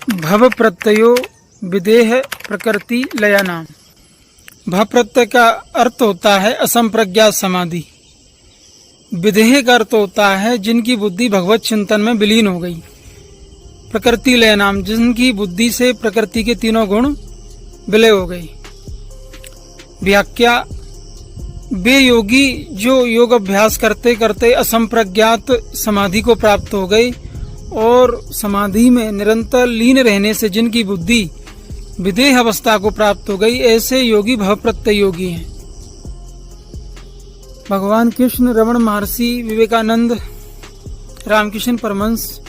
भव प्रत्ययो विदेह प्रकृति लया नाम। भव प्रत्यय का अर्थ होता है असंप्रज्ञात समाधि। विदेह का अर्थ होता है जिनकी बुद्धि भगवत चिंतन में विलीन हो गई। प्रकृति लय नाम, जिनकी बुद्धि से प्रकृति के तीनों गुण विलय हो गए। व्याख्या, वे योगी जो योग अभ्यास करते करते असंप्रज्ञात समाधि को प्राप्त हो गए और समाधि में निरंतर लीन रहने से जिनकी बुद्धि विदेह अवस्था को प्राप्त हो गई, ऐसे योगी भव प्रत्यय योगी हैं। भगवान कृष्ण, रमण महर्षि, विवेकानंद, रामकृष्ण परमहंस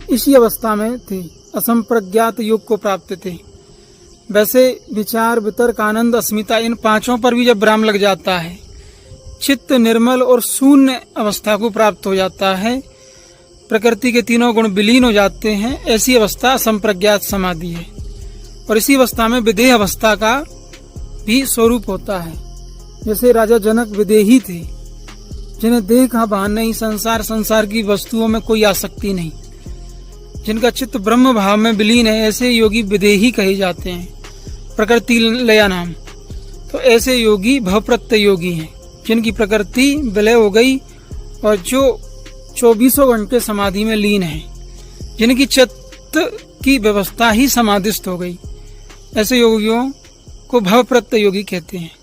इसी अवस्था में थे, असंप्रज्ञात योग को प्राप्त थे। वैसे विचार, वितर्क, आनंद, अस्मिता, इन पांचों पर भी जब विराम लग जाता है, चित्त निर्मल और शून्य अवस्था को प्राप्त हो जाता है, प्रकृति के तीनों गुण विलीन हो जाते हैं, ऐसी अवस्था असंप्रज्ञात समाधि है। और इसी अवस्था में विदेह अवस्था का भी स्वरूप होता है। जैसे राजा जनक विदेही थे, जिन्हें देह का भान नहीं, संसार की वस्तुओं में कोई आसक्ति नहीं, जिनका चित्त ब्रह्म भाव में विलीन है, ऐसे योगी विदेही कहे जाते हैं, प्रकृति लया नाम। तो ऐसे योगी भव प्रत्यय योगी हैं, जिनकी प्रकृति विलय हो गई और जो 24 घंटे समाधि में लीन है, जिनकी चित्त की व्यवस्था ही समाधिस्थ हो गई। ऐसे योगियों को भव प्रत्यय योगी कहते हैं।